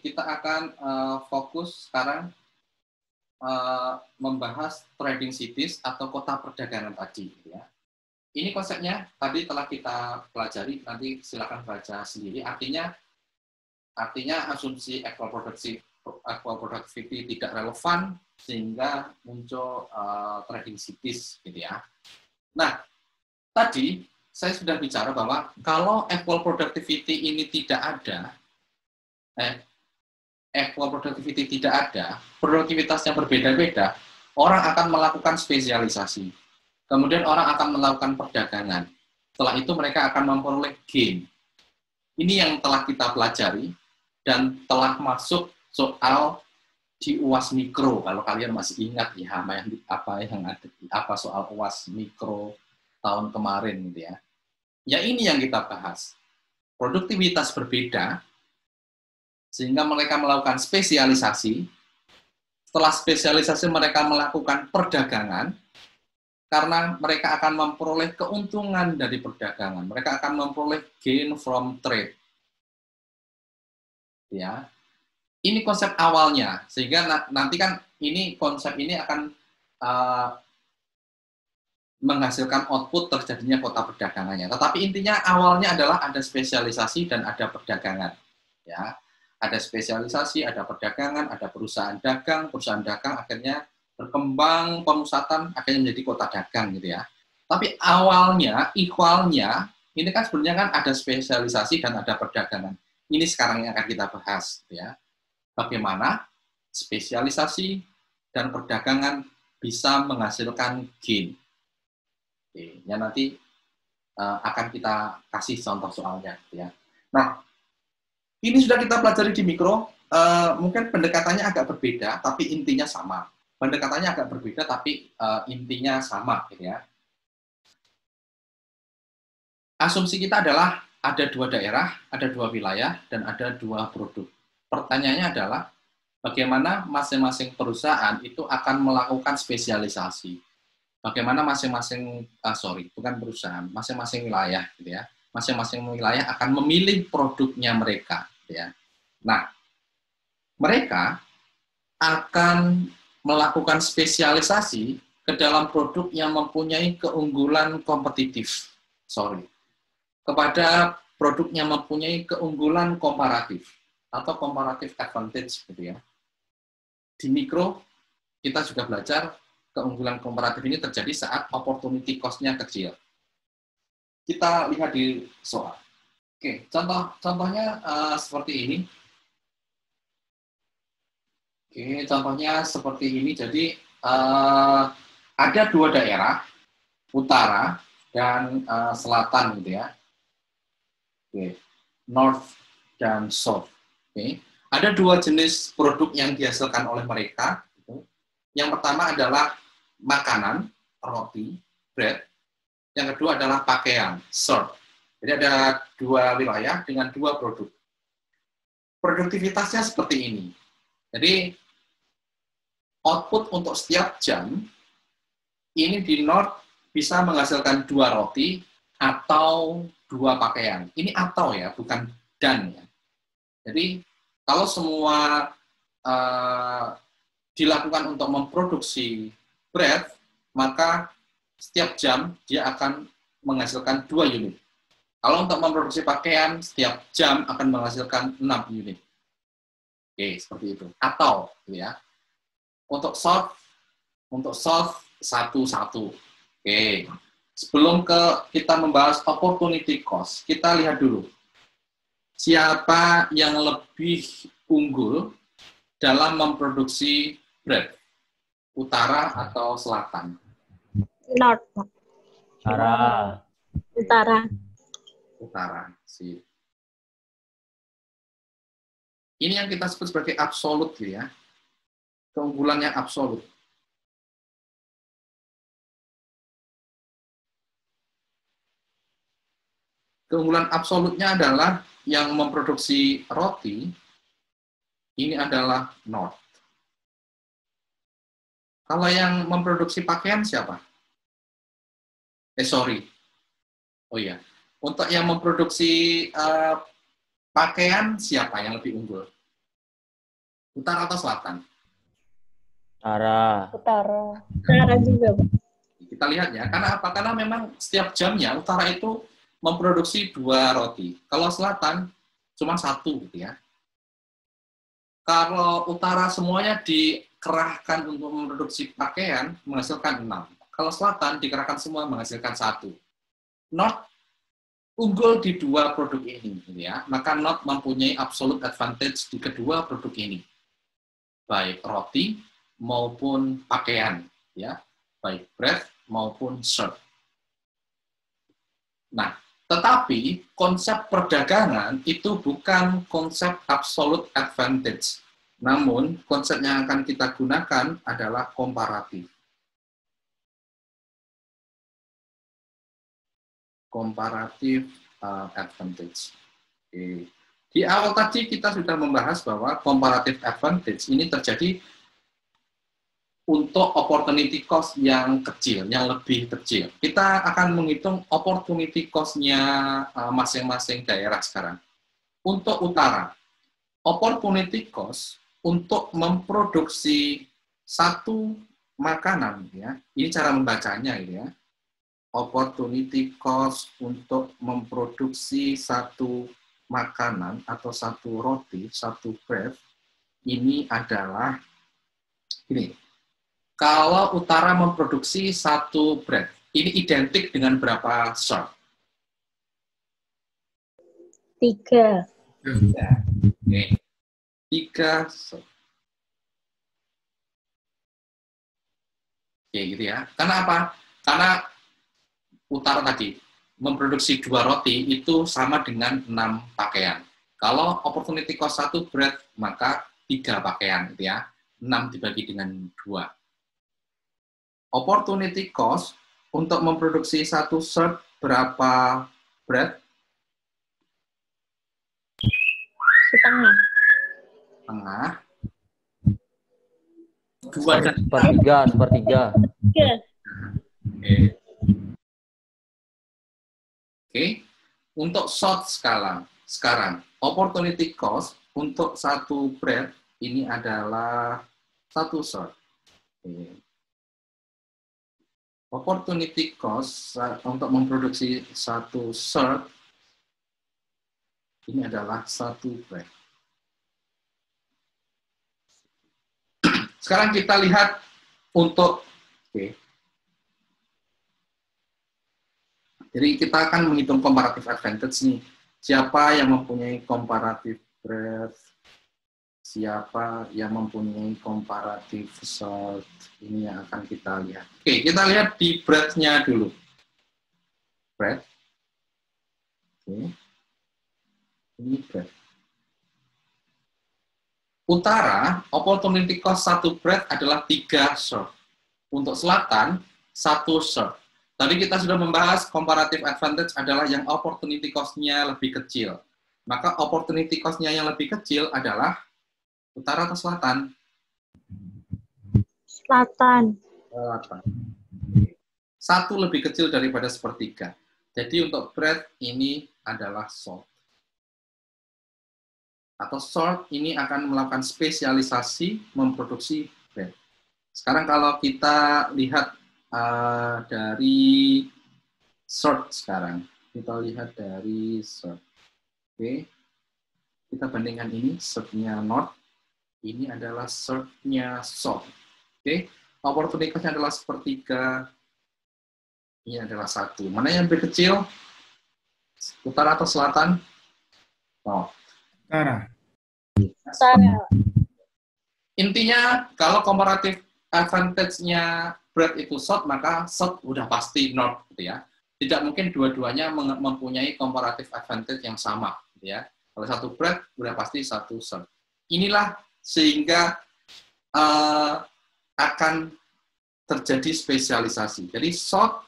kita akan fokus sekarang membahas trading cities atau kota perdagangan tadi. Ya. Ini konsepnya tadi telah kita pelajari, nanti silakan baca sendiri. Artinya asumsi equal productivity tidak relevan sehingga muncul trading cities, gitu ya. Nah, tadi saya sudah bicara bahwa kalau equal productivity ini tidak ada, produktivitasnya berbeda-beda, orang akan melakukan spesialisasi. Kemudian orang akan melakukan perdagangan. Setelah itu mereka akan memperoleh gain. Ini yang telah kita pelajari dan telah masuk soal di UAS mikro. Kalau kalian masih ingat ya apa soal UAS mikro tahun kemarin gitu ya. Ya ini yang kita bahas. Produktivitas berbeda sehingga mereka melakukan spesialisasi. Setelah spesialisasi mereka melakukan perdagangan karena mereka akan memperoleh keuntungan dari perdagangan. Mereka akan memperoleh gain from trade. Ya. Ini konsep awalnya, sehingga nanti kan konsep ini akan menghasilkan output terjadinya kota perdagangannya. Tetapi intinya awalnya adalah ada spesialisasi dan ada perdagangan. Ya, ada spesialisasi, ada perdagangan, ada perusahaan dagang akhirnya berkembang pemusatan akhirnya menjadi kota dagang gitu ya. Tapi awalnya, equalnya ini kan sebenarnya kan ada spesialisasi dan ada perdagangan. Ini sekarang yang akan kita bahas gitu ya. Bagaimana spesialisasi dan perdagangan bisa menghasilkan gain. Oke, ya nanti akan kita kasih contoh soalnya. Ya. Nah, ini sudah kita pelajari di mikro, mungkin pendekatannya agak berbeda, tapi intinya sama. Pendekatannya agak berbeda, tapi intinya sama. Gitu ya. Asumsi kita adalah ada 2 daerah, ada 2 wilayah, dan ada 2 produk. Pertanyaannya adalah, bagaimana masing-masing perusahaan itu akan melakukan spesialisasi. Bagaimana masing-masing wilayah, gitu ya. Masing-masing wilayah akan memilih produknya mereka, gitu ya. Nah, mereka akan melakukan spesialisasi ke dalam produk yang mempunyai keunggulan kompetitif. Kepada produk yang mempunyai keunggulan komparatif atau comparative advantage, gitu ya. Di mikro kita juga belajar keunggulan komparatif ini terjadi saat opportunity cost-nya kecil. Kita lihat di soal. Oke, contohnya seperti ini. Oke, contohnya seperti ini. Jadi ada 2 daerah, utara dan selatan, gitu ya. Oke, north dan south. Oke, ada 2 jenis produk yang dihasilkan oleh mereka. Yang pertama adalah makanan, roti, bread. Yang kedua adalah pakaian, shirt. Jadi ada 2 wilayah dengan 2 produk. Produktivitasnya seperti ini. Jadi output untuk setiap jam ini di north bisa menghasilkan 2 roti atau 2 pakaian. Ini atau ya, bukan dan ya. Jadi kalau semua dilakukan untuk memproduksi bread, maka setiap jam dia akan menghasilkan 2 unit. Kalau untuk memproduksi pakaian, setiap jam akan menghasilkan 6 unit. Oke, seperti itu. Atau, ya. Untuk soft 1-1. Oke. Sebelum kita membahas opportunity cost, kita lihat dulu. Siapa yang lebih unggul dalam memproduksi bread? Utara atau selatan? North. Utara. Utara. Ini yang kita sebut sebagai absolut ya. Keunggulan yang absolut. Keunggulan absolutnya adalah yang memproduksi roti, ini adalah North. Kalau yang memproduksi pakaian siapa? Oh iya. Untuk yang memproduksi pakaian siapa yang lebih unggul? Utara atau selatan? Utara. Utara juga, Pak. Kita lihat ya, karena apa? Karena memang setiap jamnya utara itu memproduksi 2 roti. Kalau selatan cuma 1 gitu ya. Kalau utara semuanya dikerahkan untuk memproduksi pakaian menghasilkan 6. Kalau selatan dikerahkan semua menghasilkan 1. North unggul di 2 produk ini, gitu ya. Maka North mempunyai absolute advantage di kedua produk ini, baik roti maupun pakaian, ya, baik bread maupun shirt. Nah, tetapi konsep perdagangan itu bukan konsep absolute advantage. Namun, konsep yang akan kita gunakan adalah komparatif. Comparative advantage. Oke. Di awal tadi kita sudah membahas bahwa comparative advantage ini terjadi untuk opportunity cost yang kecil, yang lebih kecil. Kita akan menghitung opportunity cost-nya masing-masing daerah sekarang. Untuk utara, opportunity cost untuk memproduksi satu makanan, ya. Ini cara membacanya, ya. Opportunity cost untuk memproduksi satu makanan atau satu roti, satu bread, ini adalah ini. Kalau utara memproduksi satu bread, ini identik dengan berapa short? 3. Oke. 3 short. Oke, gitu ya. Karena apa? Karena utara tadi memproduksi 2 roti itu sama dengan 6 pakaian. Kalau opportunity cost 1 bread, maka 3 pakaian, gitu ya. 6 dibagi dengan 2. Opportunity cost untuk memproduksi satu shirt berapa bread? Setengah. 2 dan 1/3. Oke. Untuk short sekarang opportunity cost untuk satu bread ini adalah 1 short. Oke. Opportunity cost untuk memproduksi satu shirt ini adalah 1 bread. Sekarang kita lihat untuk, oke. Jadi kita akan menghitung comparative advantage nih. Siapa yang mempunyai comparative bread, siapa yang mempunyai comparative salt, ini yang akan kita lihat. Oke, kita lihat di bread-nya dulu. Bread. Oke. Ini bread. Utara, opportunity cost 1 bread adalah 3 short. Untuk selatan, 1 short. Tadi kita sudah membahas comparative advantage adalah yang opportunity cost-nya lebih kecil. Maka opportunity cost-nya yang lebih kecil adalah utara atau selatan? Selatan. Selatan. 1 lebih kecil daripada 1/3. Jadi untuk bread ini adalah short. Atau short ini akan melakukan spesialisasi memproduksi bread. Sekarang kalau kita lihat dari short sekarang, kita lihat dari short. Oke, kita bandingkan ini shortnya north, ini adalah shortnya south. Oke, opportunity cost-nya adalah 1/3, ini adalah 1. Mana yang lebih kecil? Utara atau selatan? Oh. Utara. Utara. Intinya kalau comparative advantage-nya bread itu short, maka short udah pasti north, gitu ya. Tidak mungkin dua-duanya mempunyai comparative advantage yang sama, gitu ya. Kalau satu bread udah pasti satu short. Inilah sehingga akan terjadi spesialisasi. Jadi short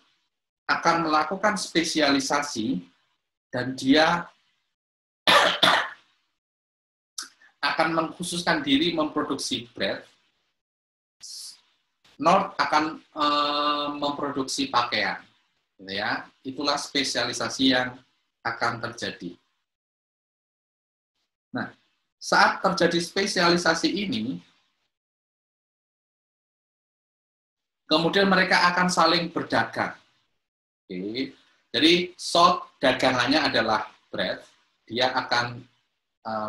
akan melakukan spesialisasi dan dia akan mengkhususkan diri memproduksi bread. North akan memproduksi pakaian, gitu ya. Itulah spesialisasi yang akan terjadi. Nah, saat terjadi spesialisasi ini, kemudian mereka akan saling berdagang. Oke. Jadi salt dagangannya adalah bread, dia akan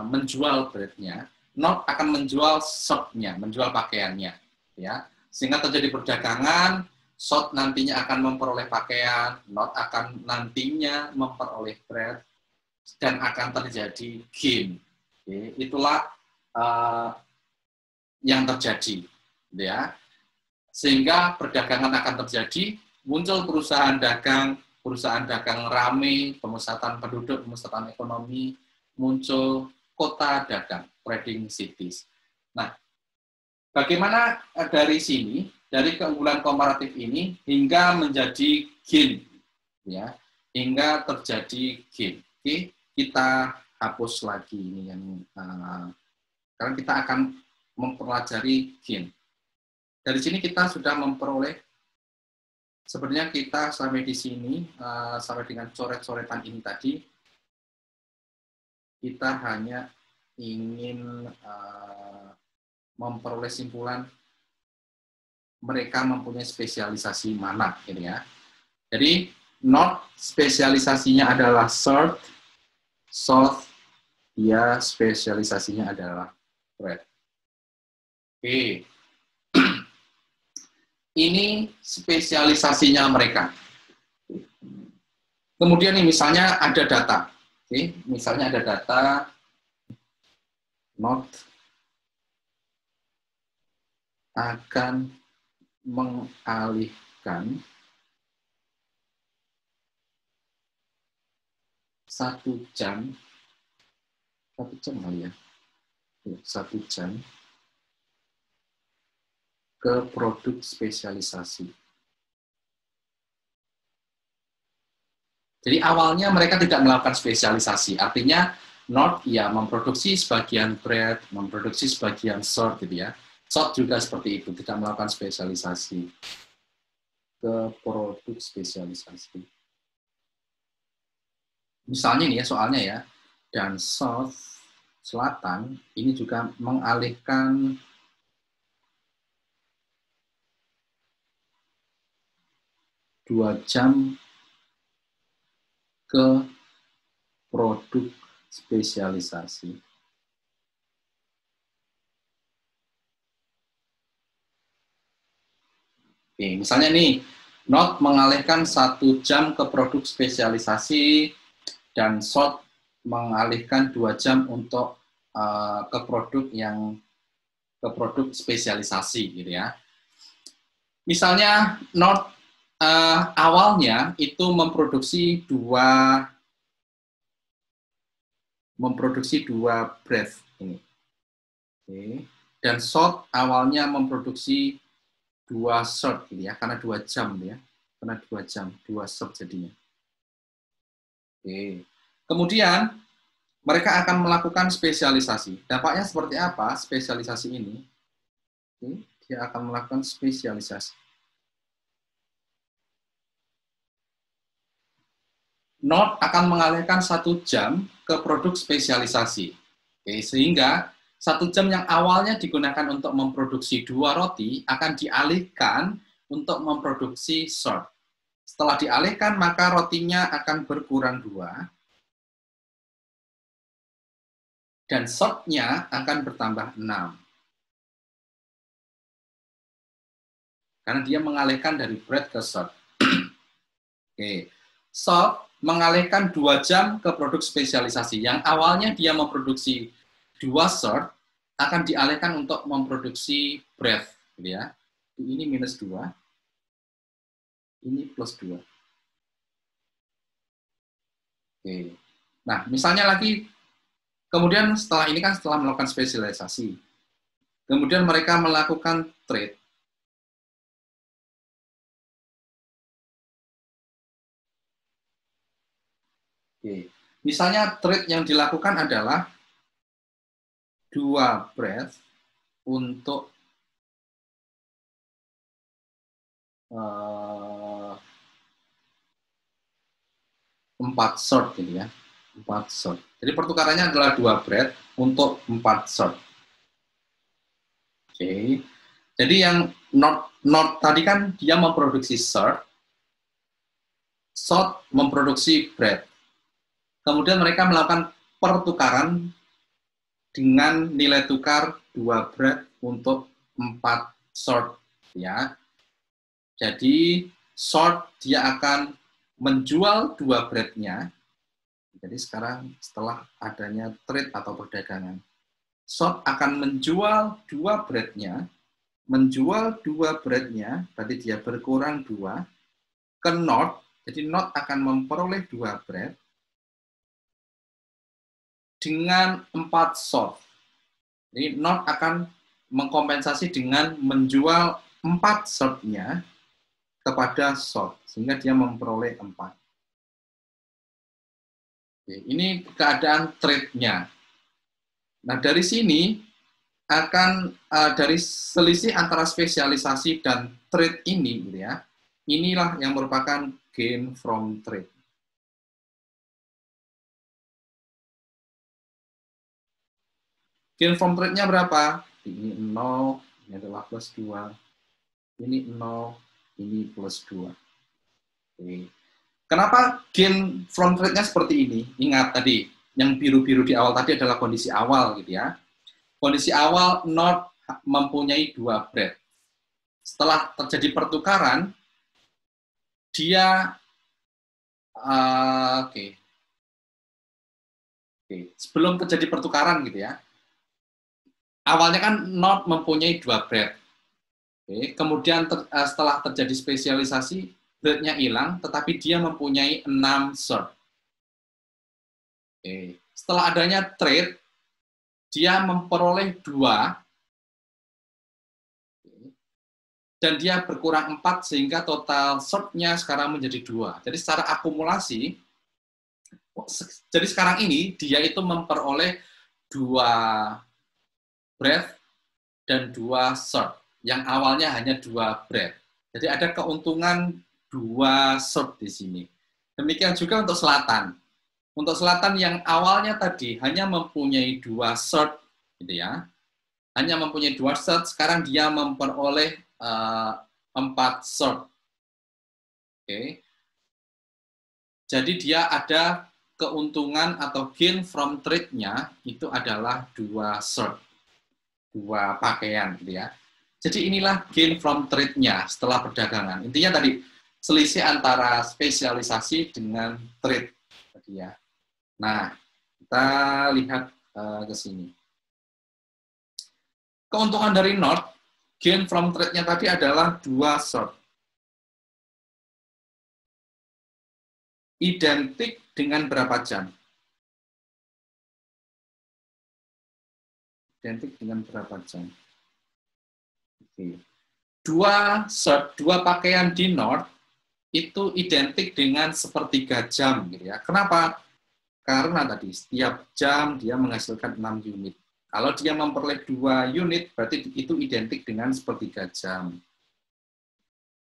menjual breadnya, not akan menjual shop-nya, menjual pakaiannya, ya. Sehingga terjadi perdagangan, shop nantinya akan memperoleh pakaian, not akan nantinya memperoleh bread, dan akan terjadi gain. Oke. Itulah yang terjadi, ya. Sehingga perdagangan akan terjadi, muncul perusahaan dagang rame, pemusatan penduduk, pemusatan ekonomi, muncul kota dagang, trading cities. Nah, bagaimana dari sini, dari keunggulan komparatif ini hingga menjadi gain, ya, hingga terjadi gain. Oke, kita hapus lagi ini yang karena kita akan mempelajari gain. Dari sini kita sudah memperoleh, sebenarnya kita sampai di sini, sampai dengan coret-coretan ini tadi, kita hanya ingin memperoleh simpulan mereka mempunyai spesialisasi mana, ini ya. Jadi, not spesialisasinya adalah salt, dia spesialisasinya adalah bread. Oke. Ini spesialisasinya mereka. Kemudian nih, misalnya ada data. Oke, misalnya ada data not akan mengalihkan 1 jam kali ya, 1 jam ke produk spesialisasi. Jadi awalnya mereka tidak melakukan spesialisasi, artinya not ya memproduksi sebagian bread, memproduksi sebagian salt gitu ya. Salt juga seperti itu, tidak melakukan spesialisasi ke produk spesialisasi. Misalnya nih ya soalnya ya, dan South Selatan ini juga mengalihkan 2 jam ke produk spesialisasi. Oke, misalnya nih, not mengalihkan 1 jam ke produk spesialisasi dan short mengalihkan 2 jam untuk ke produk spesialisasi gitu ya. Misalnya not awalnya itu memproduksi dua bread ini. Oke. Dan short awalnya memproduksi 2 short gitu ya, karena 2 jam ya. Karena 2 jam, 2 short jadinya. Oke. Kemudian mereka akan melakukan spesialisasi. Dampaknya seperti apa spesialisasi ini? Oke. Dia akan melakukan spesialisasi. Not akan mengalihkan 1 jam ke produk spesialisasi. Oke, sehingga 1 jam yang awalnya digunakan untuk memproduksi 2 roti akan dialihkan untuk memproduksi short. Setelah dialihkan, maka rotinya akan berkurang 2, dan shortnya akan bertambah 6. Karena dia mengalihkan dari bread ke short. Oke, short mengalihkan 2 jam ke produk spesialisasi. Yang awalnya dia memproduksi 2 short, akan dialihkan untuk memproduksi bread. Gitu ya. Ini minus 2, ini plus 2. Oke. Nah, misalnya lagi, kemudian setelah ini kan setelah melakukan spesialisasi, kemudian mereka melakukan trade. Oke. Misalnya trade yang dilakukan adalah 2 bread untuk 4 short gitu ya. 4 short. Jadi pertukarannya adalah 2 bread untuk 4 short. Oke. Jadi yang not tadi kan dia memproduksi short memproduksi bread. Kemudian mereka melakukan pertukaran dengan nilai tukar 2 bread untuk 4 short, ya. Jadi short dia akan menjual 2 bread-nya. Jadi sekarang setelah adanya trade atau perdagangan, short akan menjual 2 bread-nya, berarti dia berkurang 2 ke not. Jadi not akan memperoleh 2 bread dengan 4 short. Jadi not akan mengkompensasi dengan menjual 4 short-nya kepada short, sehingga dia memperoleh 4. Oke, ini keadaan trade-nya. Nah, dari sini akan dari selisih antara spesialisasi dan trade ini, gitu ya, inilah yang merupakan gain from trade. Gain from trade-nya berapa? Ini 0, ini adalah plus 2, ini 0, ini plus 2. Oke. Kenapa gain from trade-nya seperti ini? Ingat tadi, yang biru-biru di awal tadi adalah kondisi awal, gitu ya. Kondisi awal, not mempunyai 2 bread. Setelah terjadi pertukaran, dia sebelum terjadi pertukaran gitu ya. Awalnya kan not mempunyai 2 bread. Kemudian setelah terjadi spesialisasi, bread-nya hilang, tetapi dia mempunyai 6 short. Setelah adanya trade, dia memperoleh 2 dan dia berkurang 4 sehingga total short-nya sekarang menjadi 2. Jadi secara akumulasi, jadi sekarang ini dia itu memperoleh 2 bread dan 2 short, yang awalnya hanya 2 bread. Jadi ada keuntungan 2 short di sini. Demikian juga untuk selatan. Untuk selatan yang awalnya tadi hanya mempunyai 2 short, gitu ya, hanya mempunyai 2 short, sekarang dia memperoleh 4 short. Jadi dia ada keuntungan atau gain from trade-nya itu adalah 2 short, 2 pakaian, gitu ya. Jadi inilah gain from trade-nya setelah perdagangan. Intinya tadi selisih antara spesialisasi dengan trade tadi ya. Nah, kita lihat ke sini. Keuntungan dari not, gain from trade-nya tadi adalah 2 short. Identik dengan berapa jam? Identik dengan berapa jam? Oke. 2 short, 2 pakaian di not itu identik dengan sepertiga jam, gitu ya. Kenapa? Karena tadi setiap jam dia menghasilkan 6 unit. Kalau dia memperoleh 2 unit, berarti itu identik dengan sepertiga jam.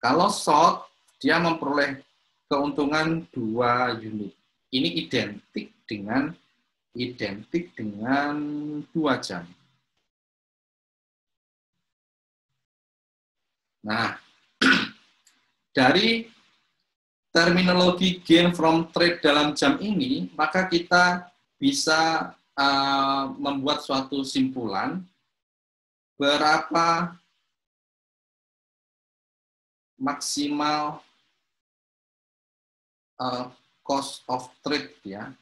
Kalau short, dia memperoleh keuntungan 2 unit. Ini identik dengan 2 jam. Nah, dari terminologi gain from trade dalam jam ini, maka kita bisa membuat suatu simpulan berapa maksimal cost of trade ya,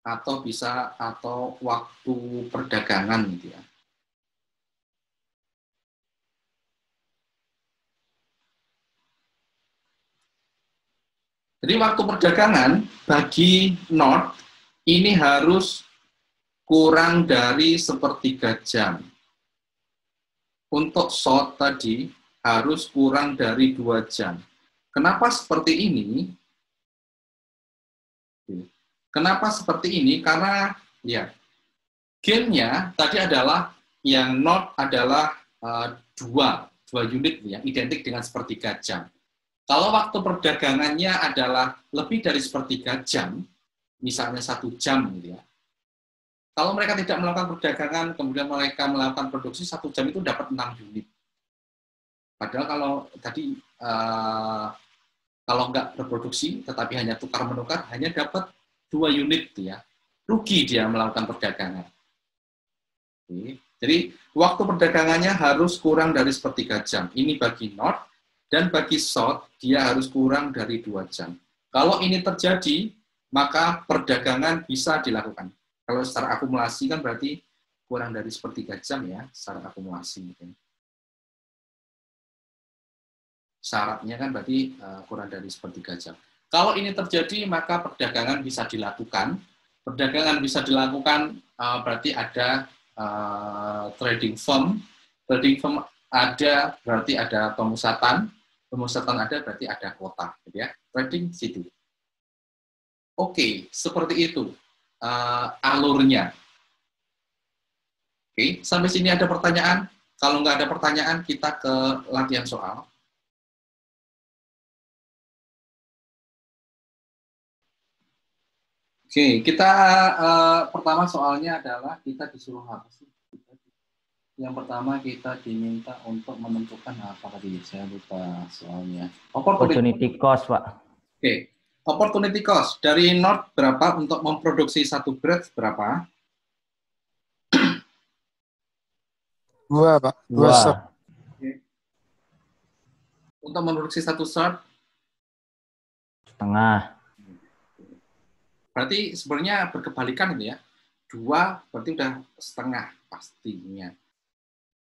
atau waktu perdagangan gitu ya. Jadi waktu perdagangan bagi not ini harus kurang dari sepertiga jam. Untuk short tadi harus kurang dari 2 jam. Kenapa seperti ini? Kenapa seperti ini? Karena ya gain-nya tadi adalah yang not adalah 2 unit ya, identik dengan sepertiga jam. Kalau waktu perdagangannya adalah lebih dari sepertiga jam, misalnya 1 jam, gitu ya, Kalau mereka tidak melakukan perdagangan, kemudian mereka melakukan produksi 1 jam itu dapat 6 unit. Padahal kalau tadi kalau nggak berproduksi, tetapi hanya tukar-menukar, hanya dapat 2 unit ya. Rugi dia melakukan perdagangan. Oke. Jadi waktu perdagangannya harus kurang dari 1/3 jam. Ini bagi North, dan bagi South dia harus kurang dari 2 jam. Kalau ini terjadi, maka perdagangan bisa dilakukan. Kalau secara akumulasi kan berarti kurang dari 1/3 jam ya, secara akumulasi. Syaratnya kan berarti kurang dari 1/3 jam. Kalau ini terjadi, maka perdagangan bisa dilakukan. Perdagangan bisa dilakukan berarti ada trading firm. Trading firm ada berarti ada pemusatan. Pemusatan ada berarti ada kuota. Gitu ya. Trading situ. Oke, seperti itu alurnya. Oke, sampai sini ada pertanyaan? Kalau nggak ada pertanyaan, kita ke latihan soal. Oke, kita pertama soalnya adalah kita disuruh apa sih? Yang pertama kita diminta untuk menentukan apa tadi? Saya lupa soalnya. Opportunity cost, Pak. Oke, opportunity cost dari North berapa untuk memproduksi 1 bread berapa? 2, Pak. 2 shot. Oke. Untuk memproduksi 1 shot? Setengah. Berarti sebenarnya berkebalikan itu ya. 2 berarti udah setengah pastinya.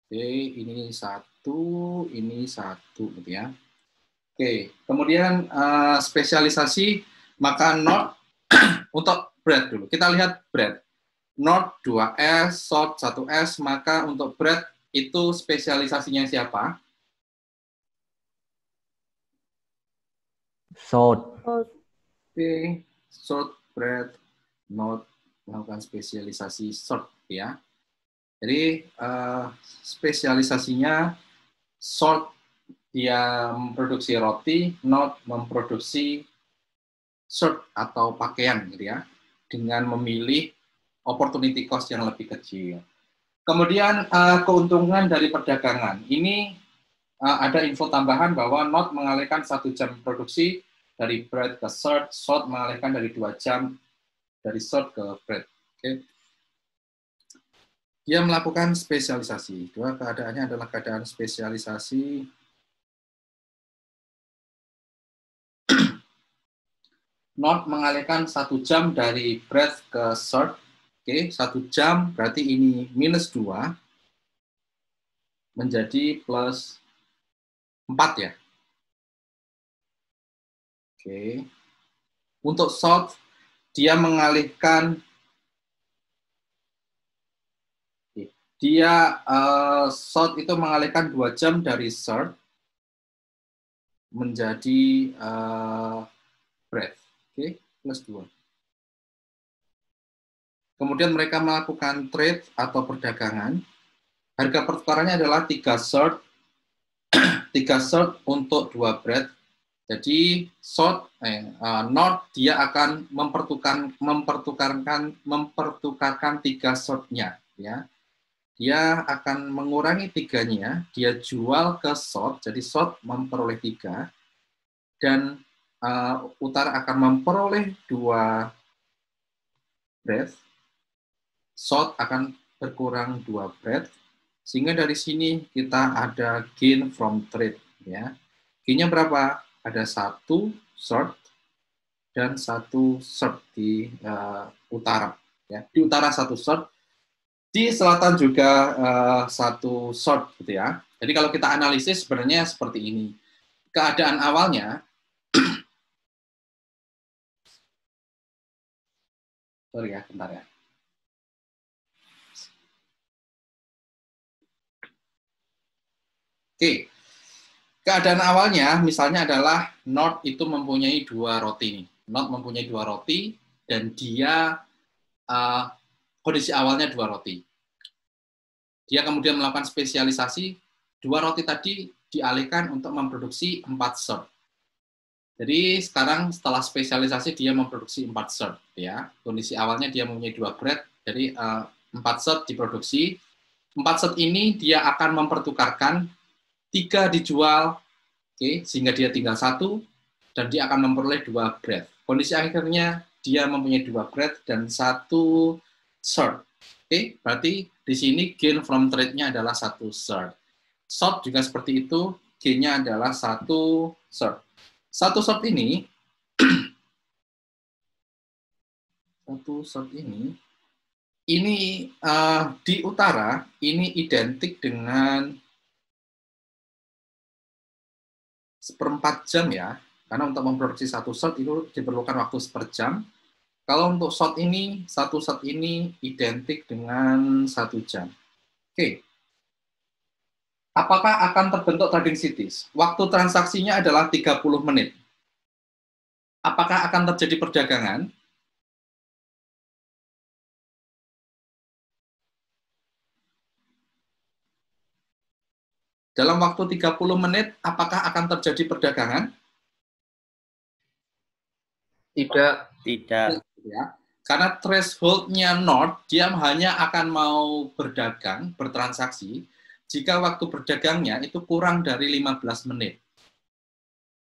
Oke, ini 1, ini 1 gitu ya. Oke, kemudian spesialisasi, maka North untuk bread dulu. Kita lihat bread. North 2S, South 1S, maka untuk bread itu spesialisasinya siapa? South. Oke, South bread, North melakukan spesialisasi South ya. Jadi spesialisasinya South dia memproduksi roti, North memproduksi shirt atau pakaian gitu ya, dengan memilih opportunity cost yang lebih kecil. Kemudian keuntungan dari perdagangan. Ini ada info tambahan bahwa North mengalihkan 1 jam produksi dari bread ke shirt, South mengalihkan dari 2 jam dari shirt ke bread. Okay. Dia melakukan spesialisasi. Dua keadaannya adalah keadaan spesialisasi. North mengalihkan 1 jam dari bread ke shirt. Oke, 1 jam berarti ini minus 2 menjadi plus 4 ya. Oke. Untuk South, dia mengalihkan South itu mengalihkan 2 jam dari shirt menjadi bread. Oke, plus 2. Kemudian mereka melakukan trade atau perdagangan. Harga pertukarannya adalah 3 shirt, 3 shirt untuk 2 bread. Jadi North dia akan mempertukarkan 3 shirtnya, ya. Dia akan mengurangi 3-nya, dia jual ke South, jadi South memperoleh 3, dan Utara akan memperoleh 2 bread. South akan berkurang 2 bread, sehingga dari sini kita ada gain from trade. Ya. Gainnya berapa? Ada 1 short dan 1 short di utara. Ya. Di utara 1 short, di selatan juga 1 short, gitu ya. Jadi kalau kita analisis sebenarnya seperti ini. Keadaan awalnya, sorry ya, bentar ya. Oke, keadaan awalnya misalnya adalah North itu mempunyai 2 roti nih. North mempunyai 2 roti dan dia kondisi awalnya 2 roti. Dia kemudian melakukan spesialisasi, 2 roti tadi dialihkan untuk memproduksi 4 shirt. Jadi sekarang setelah spesialisasi dia memproduksi 4 shirt ya. Kondisi awalnya dia mempunyai 2 bread Jadi 4 set diproduksi. 4 set ini dia akan mempertukarkan 3 dijual, oke, sehingga dia tinggal 1 dan dia akan memperoleh 2 bread. Kondisi akhirnya dia mempunyai 2 bread dan 1 short. Oke, berarti di sini gain from trade-nya adalah 1 short. Short juga seperti itu, gain-nya adalah 1 short. 1 short ini di utara ini identik dengan 1/4 jam ya, karena untuk memproduksi 1 shot itu diperlukan waktu 1 jam. Kalau untuk shot ini, 1 shot ini identik dengan 1 jam. Oke. Apakah akan terbentuk trading cities? Waktu transaksinya adalah 30 menit. Apakah akan terjadi perdagangan? Dalam waktu 30 menit, apakah akan terjadi perdagangan? Tidak. Tidak. Ya. Karena threshold-nya North, dia hanya akan mau berdagang, bertransaksi, jika waktu berdagangnya itu kurang dari 15 menit.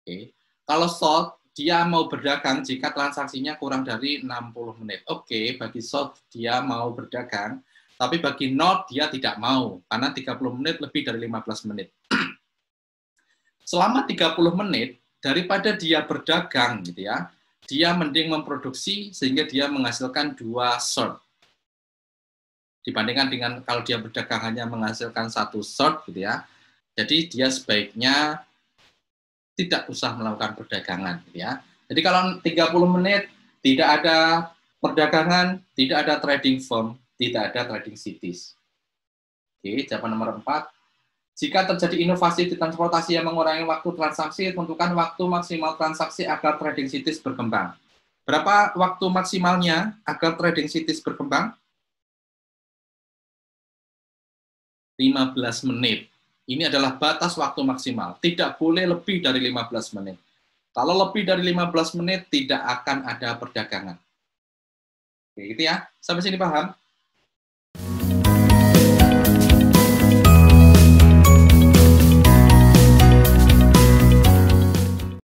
Oke. Kalau short, dia mau berdagang jika transaksinya kurang dari 60 menit. Oke, bagi short dia mau berdagang, tapi bagi North dia tidak mau, karena 30 menit lebih dari 15 menit. Selama 30 menit, daripada dia berdagang, gitu ya, dia mending memproduksi sehingga dia menghasilkan 2 short. Dibandingkan dengan kalau dia berdagang hanya menghasilkan 1 short, gitu ya. Jadi dia sebaiknya tidak usah melakukan perdagangan, gitu ya. Jadi kalau 30 menit tidak ada perdagangan, tidak ada trading firm, tidak ada trading cities. Oke, jawaban nomor 4. Jika terjadi inovasi di transportasi yang mengurangi waktu transaksi, tentukan waktu maksimal transaksi agar trading cities berkembang. Berapa waktu maksimalnya agar trading cities berkembang? 15 menit. Ini adalah batas waktu maksimal. Tidak boleh lebih dari 15 menit. Kalau lebih dari 15 menit, tidak akan ada perdagangan. Oke, gitu ya. Sampai sini paham?